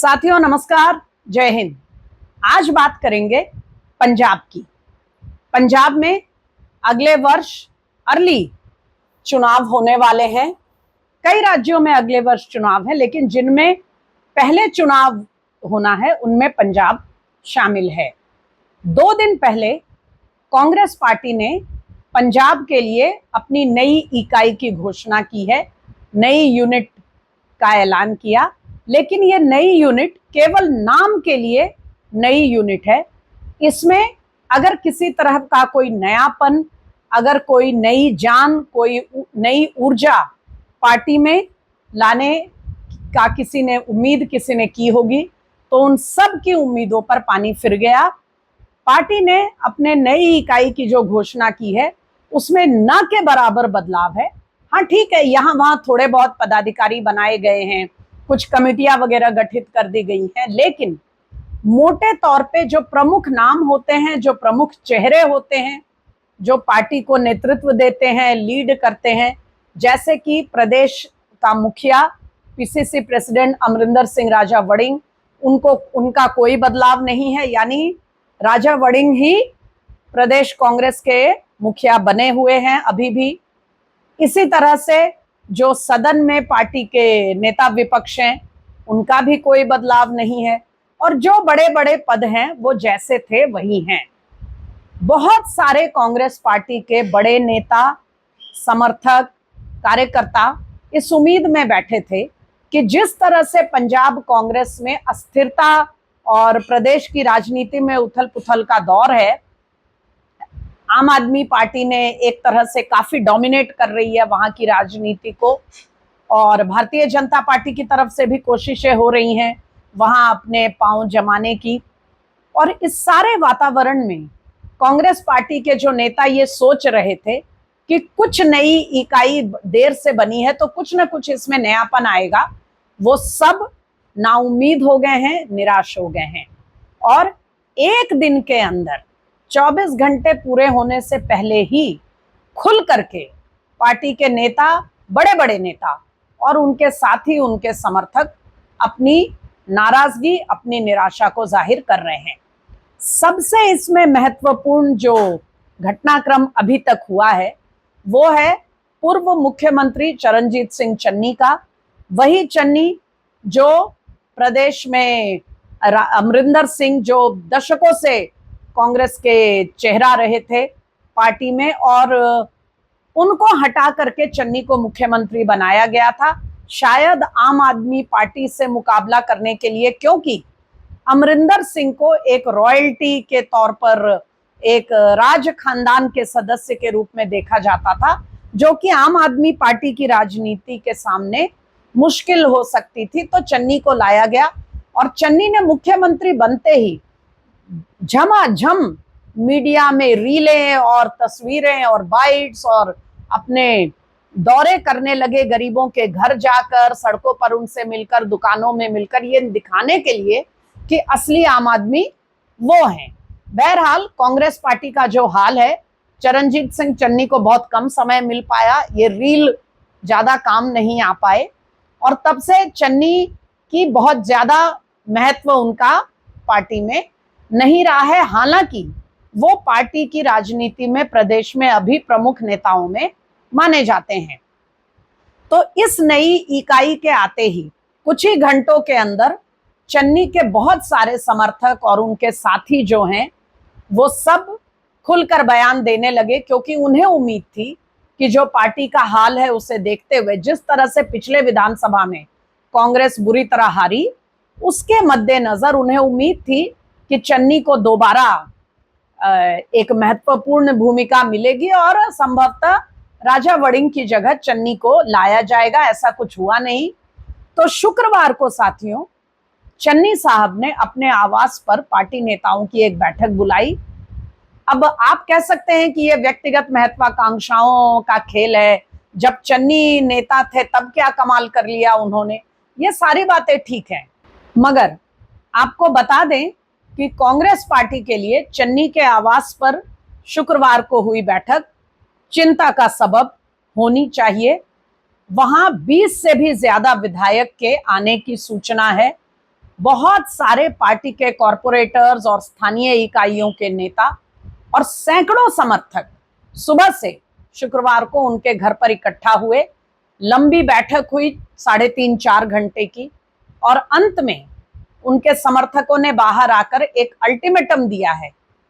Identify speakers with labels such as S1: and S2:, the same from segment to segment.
S1: साथियों नमस्कार, जय हिंद। आज बात करेंगे पंजाब की। पंजाब में अगले वर्ष अर्ली चुनाव होने वाले हैं। कई राज्यों में अगले वर्ष चुनाव है, लेकिन जिनमें पहले चुनाव होना है उनमें पंजाब शामिल है। 2 दिन पहले कांग्रेस पार्टी ने पंजाब के लिए अपनी नई इकाई की घोषणा की है, नई यूनिट का ऐलान किया। लेकिन ये नई यूनिट केवल नाम के लिए नई यूनिट है। इसमें अगर किसी तरह का कोई नयापन, अगर कोई नई जान, कोई नई ऊर्जा पार्टी में लाने का किसी ने उम्मीद किसी ने की होगी, तो उन सब की उम्मीदों पर पानी फिर गया। पार्टी ने अपने नई इकाई की जो घोषणा की है उसमें न के बराबर बदलाव है। हाँ ठीक है, यहाँ वहां थोड़े बहुत पदाधिकारी बनाए गए हैं, कुछ कमेटियां वगैरह गठित कर दी गई हैं, लेकिन मोटे तौर पे जो प्रमुख नाम होते हैं, जो प्रमुख चेहरे होते हैं, जो पार्टी को नेतृत्व देते हैं, लीड करते हैं, जैसे कि प्रदेश का मुखिया पीसीसी प्रेसिडेंट अमरिंदर सिंह राजा वड़िंग, उनका कोई बदलाव नहीं है। यानी राजा वड़िंग ही प्रदेश कांग्रेस के मुखिया बने हुए हैं अभी भी। इसी तरह से जो सदन में पार्टी के नेता विपक्ष हैं उनका भी कोई बदलाव नहीं है, और जो बड़े बड़े पद हैं वो जैसे थे वही हैं। बहुत सारे कांग्रेस पार्टी के बड़े नेता, समर्थक, कार्यकर्ता इस उम्मीद में बैठे थे कि जिस तरह से पंजाब कांग्रेस में अस्थिरता और प्रदेश की राजनीति में उथल पुथल का दौर है, आम आदमी पार्टी ने एक तरह से काफी डोमिनेट कर रही है वहां की राजनीति को, और भारतीय जनता पार्टी की तरफ से भी कोशिशें हो रही हैं वहां अपने पांव जमाने की। और इस सारे वातावरण में कांग्रेस पार्टी के जो नेता ये सोच रहे थे कि कुछ नई इकाई देर से बनी है तो कुछ ना कुछ इसमें नयापन आएगा, वो सब नाउम्मीद हो गए हैं, निराश हो गए हैं। और एक दिन के अंदर 24 घंटे पूरे होने से पहले ही खुल करके पार्टी के नेता, बड़े बड़े नेता और उनके साथी, उनके समर्थक अपनी नाराजगी, अपनी निराशा को जाहिर कर रहे हैं। सबसे इसमें महत्वपूर्ण जो घटनाक्रम अभी तक हुआ है वो है पूर्व मुख्यमंत्री चरणजीत सिंह चन्नी का। वही चन्नी जो प्रदेश में अमरिंदर सिंह, जो दशकों से कांग्रेस के चेहरा रहे थे पार्टी में, और उनको हटा करके चन्नी को मुख्यमंत्री बनाया गया था, शायद आम आदमी पार्टी से मुकाबला करने के लिए, क्योंकि अमरिंदर सिंह को एक रॉयल्टी के तौर पर, एक राज खानदान के सदस्य के रूप में देखा जाता था, जो कि आम आदमी पार्टी की राजनीति के सामने मुश्किल हो सकती थी। तो चन्नी को लाया गया और चन्नी ने मुख्यमंत्री बनते ही झमाझम मीडिया में रीलें और तस्वीरें और बाइट्स और अपने दौरे करने लगे, गरीबों के घर जाकर, सड़कों पर उनसे मिलकर, दुकानों में मिलकर, ये दिखाने के लिए कि असली आम आदमी वो हैं। बहरहाल कांग्रेस पार्टी का जो हाल है, चरणजीत सिंह चन्नी को बहुत कम समय मिल पाया, ये रील ज्यादा काम नहीं आ पाए, और तब से चन्नी की बहुत ज्यादा महत्व उनका पार्टी में नहीं रहा है। हालांकि वो पार्टी की राजनीति में प्रदेश में अभी प्रमुख नेताओं में माने जाते हैं। तो इस नई इकाई के आते ही कुछ ही घंटों के अंदर चन्नी के बहुत सारे समर्थक और उनके साथी जो हैं वो सब खुलकर बयान देने लगे, क्योंकि उन्हें उम्मीद थी कि जो पार्टी का हाल है उसे देखते हुए, जिस तरह से पिछले विधानसभा में कांग्रेस बुरी तरह हारी, उसके मद्देनजर उन्हें उम्मीद थी कि चन्नी को दोबारा एक महत्वपूर्ण भूमिका मिलेगी और संभवतः राजा वड़िंग की जगह चन्नी को लाया जाएगा। ऐसा कुछ हुआ नहीं। तो शुक्रवार को साथियों, चन्नी साहब ने अपने आवास पर पार्टी नेताओं की एक बैठक बुलाई। अब आप कह सकते हैं कि यह व्यक्तिगत महत्वाकांक्षाओं का खेल है, जब चन्नी नेता थे तब क्या कमाल कर लिया उन्होंने, ये सारी बातें ठीक है, मगर आपको बता दें कि कांग्रेस पार्टी के लिए चन्नी के आवास पर शुक्रवार को हुई बैठक चिंता का सबब होनी चाहिए। वहां 20 से भी ज्यादा विधायक के आने की सूचना है। बहुत सारे पार्टी के कॉरपोरेटर्स और स्थानीय इकाइयों के नेता और सैकड़ों समर्थक सुबह से शुक्रवार को उनके घर पर इकट्ठा हुए। लंबी बैठक हुई 3.5-4 घंटे की, और अंत में उनके समर्थकों ने बाहर आकर एक अल्टीमेटम दिया है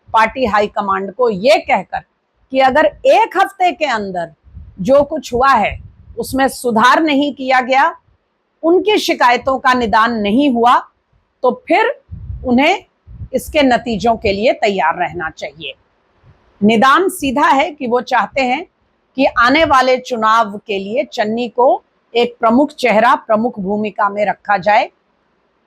S1: पार्टी हाईकमांड को, ये कहकर कि अगर एक हफ्ते के अंदर जो कुछ हुआ है उसमें सुधार नहीं किया गया, उनकी शिकायतों का निदान नहीं हुआ, तो फिर उन्हें इसके नतीजों के लिए तैयार रहना चाहिए। निदान सीधा है कि वो चाहते हैं कि आने वाले चुनाव के लिए चन्नी को एक प्रमुख चेहरा, प्रमुख भूमिका में रखा जाए।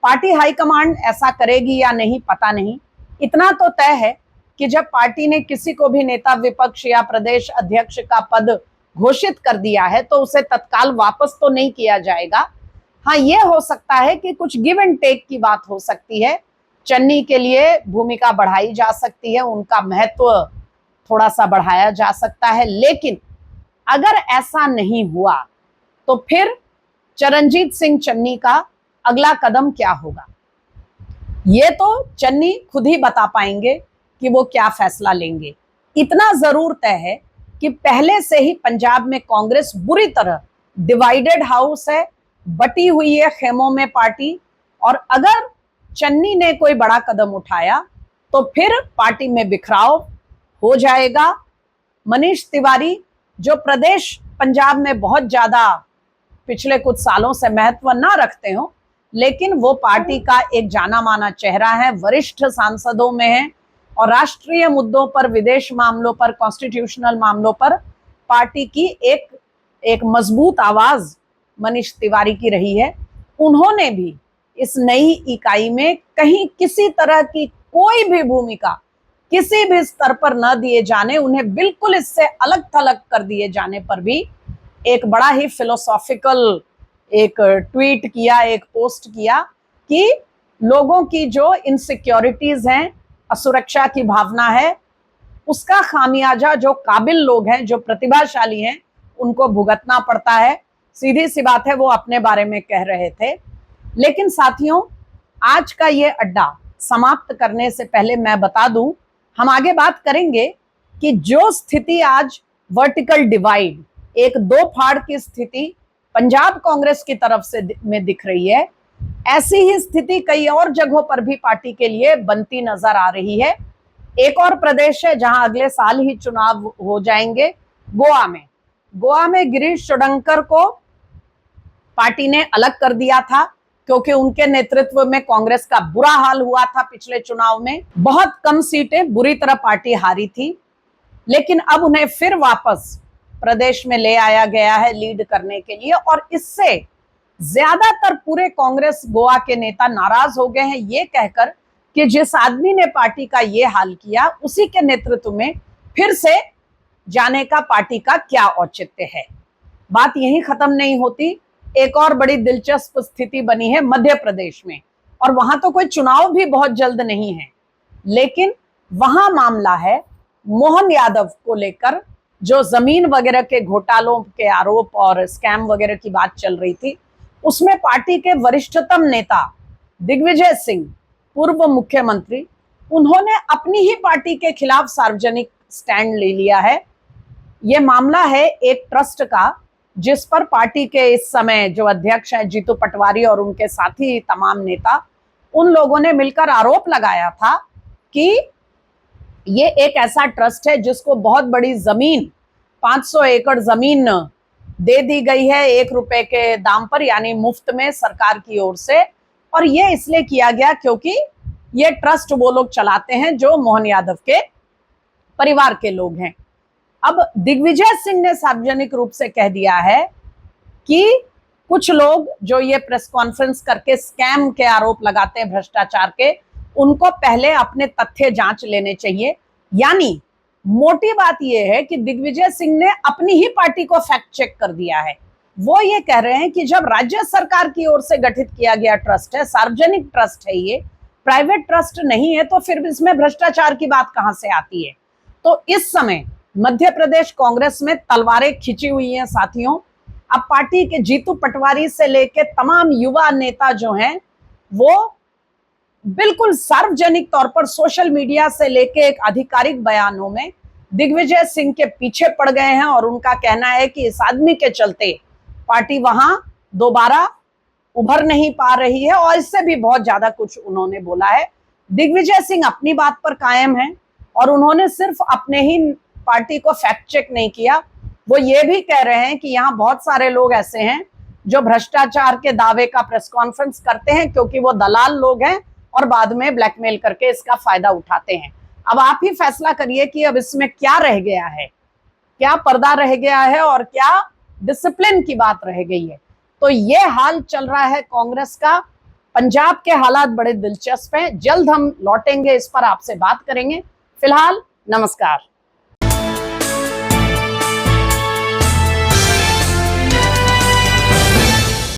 S1: पार्टी हाईकमांड ऐसा करेगी या नहीं पता नहीं। इतना तो तय है कि जब पार्टी ने किसी को भी नेता विपक्ष या प्रदेश अध्यक्ष का पद घोषित कर दिया है तो उसे तत्काल वापस तो नहीं किया जाएगा। हाँ, ये हो सकता है कि कुछ गिव एंड टेक की बात हो सकती है, चन्नी के लिए भूमिका बढ़ाई जा सकती है, उनका महत्व थोड़ा सा बढ़ाया जा सकता है। लेकिन अगर ऐसा नहीं हुआ तो फिर चरणजीत सिंह चन्नी का अगला कदम क्या होगा, ये तो चन्नी खुद ही बता पाएंगे कि वो क्या फैसला लेंगे। इतना जरूर तय है कि पहले से ही पंजाब में कांग्रेस बुरी तरह डिवाइडेड हाउस है, बटी हुई है खेमों में पार्टी, और अगर चन्नी ने कोई बड़ा कदम उठाया तो फिर पार्टी में बिखराव हो जाएगा। मनीष तिवारी, जो प्रदेश पंजाब में बहुत ज्यादा पिछले कुछ सालों से महत्व ना रखते हो, लेकिन वो पार्टी का एक जाना माना चेहरा है, वरिष्ठ सांसदों में है, और राष्ट्रीय मुद्दों पर, विदेश मामलों पर, कॉन्स्टिट्यूशनल मामलों पर पार्टी की एक मजबूत आवाज मनीष तिवारी की रही है। उन्होंने भी इस नई इकाई में कहीं किसी तरह की कोई भी भूमिका किसी भी स्तर पर न दिए जाने, उन्हें बिल्कुल इससे अलग थलग कर दिए जाने पर भी एक बड़ा ही फिलोसॉफिकल एक ट्वीट किया, एक पोस्ट किया कि लोगों की जो इनसिक्योरिटीज हैं, असुरक्षा की भावना है, उसका खामियाजा जो काबिल लोग हैं, जो प्रतिभाशाली हैं, उनको भुगतना पड़ता है। सीधी सी बात है, वो अपने बारे में कह रहे थे। लेकिन साथियों, आज का ये अड्डा समाप्त करने से पहले मैं बता दूं, हम आगे बात करेंगे कि जो स्थिति आज वर्टिकल डिवाइड, एक दो फाड़ की स्थिति पंजाब कांग्रेस की तरफ से में दिख रही है, ऐसी ही स्थिति कई और जगहों पर भी पार्टी के लिए बनती नजर आ रही है। एक और प्रदेश है जहां अगले साल ही चुनाव हो जाएंगे, गोवा में। गोवा में गिरीश चोडंकर को पार्टी ने अलग कर दिया था क्योंकि उनके नेतृत्व में कांग्रेस का बुरा हाल हुआ था पिछले चुनाव में। बहुत कम सीटें, बुरी तरह पार्टी हारी थी, लेकिन अब उन्हें फिर वापस प्रदेश में ले आया गया है लीड करने के लिए, और इससे ज्यादातर पूरे कांग्रेस गोवा के नेता नाराज हो गए हैं, ये कहकर कि जिस आदमी ने पार्टी का ये हाल किया उसी के नेतृत्व में फिर से जाने का पार्टी का क्या औचित्य है। बात यहीं खत्म नहीं होती, एक और बड़ी दिलचस्प स्थिति बनी है मध्य प्रदेश में, और वहां तो कोई चुनाव भी बहुत जल्द नहीं है, लेकिन वहां मामला है मोहन यादव को लेकर, जो जमीन वगैरह के घोटालों के आरोप और स्कैम वगैरह की बात चल रही थी। उसमें पार्टी के वरिष्ठतम नेता दिग्विजय सिंह, पूर्व मुख्यमंत्री, उन्होंने अपनी ही पार्टी के खिलाफ सार्वजनिक स्टैंड ले लिया है। यह मामला है एक ट्रस्ट का, जिस पर पार्टी के इस समय जो अध्यक्ष हैं जीतू पटवारी और उनके साथी तमाम नेता, उन लोगों ने मिलकर आरोप लगाया था कि ये एक ऐसा ट्रस्ट है जिसको बहुत बड़ी जमीन, 500 एकड़ जमीन दे दी गई है 1 रुपए के दाम पर, यानी मुफ्त में सरकार की ओर से। और ये इसलिए किया गया क्योंकि ये ट्रस्ट वो लोग चलाते हैं जो मोहन यादव के परिवार के लोग हैं। अब दिग्विजय सिंह ने सार्वजनिक रूप से कह दिया है कि कुछ लोग जो ये प्रेस कॉन्फ्रेंस करके स्कैम के आरोप लगाते हैं, भ्रष्टाचार के, उनको पहले अपने तथ्य जांच लेने चाहिए। यानी मोटी बात यह है कि दिग्विजय सिंह ने अपनी ही पार्टी को फैक्ट चेक कर दिया है। वो ये कह रहे हैं कि जब राज्य सरकार की ओर से गठित किया गया ट्रस्ट है, सार्वजनिक ट्रस्ट है, ये प्राइवेट ट्रस्ट नहीं है, तो फिर इसमें भ्रष्टाचार की बात कहां से आती है। तो इस समय मध्य प्रदेश कांग्रेस में तलवारें खिंची हुई हैं साथियों। अब पार्टी के जीतू पटवारी से लेकर तमाम युवा नेता जो हैं वो बिल्कुल सार्वजनिक तौर पर सोशल मीडिया से लेके एक आधिकारिक बयानों में दिग्विजय सिंह के पीछे पड़ गए हैं और उनका कहना है कि इस आदमी के चलते पार्टी वहां दोबारा उभर नहीं पा रही है, और इससे भी बहुत ज्यादा कुछ उन्होंने बोला है। दिग्विजय सिंह अपनी बात पर कायम है और उन्होंने सिर्फ अपने ही पार्टी को फैक्ट चेक नहीं किया, वो ये भी कह रहे हैं कि यहाँ बहुत सारे लोग ऐसे हैं जो भ्रष्टाचार के दावे का प्रेस कॉन्फ्रेंस करते हैं क्योंकि वो दलाल लोग हैं और बाद में ब्लैकमेल करके इसका फायदा उठाते हैं। अब आप ही फैसला करिए कि अब इसमें क्या रह गया है, क्या पर्दा रह गया है और क्या डिसिप्लिन की बात रह गई है। तो ये हाल चल रहा है कांग्रेस का। पंजाब के हालात बड़े दिलचस्प हैं, जल्द हम लौटेंगे, इस पर आपसे बात करेंगे। फिलहाल नमस्कार।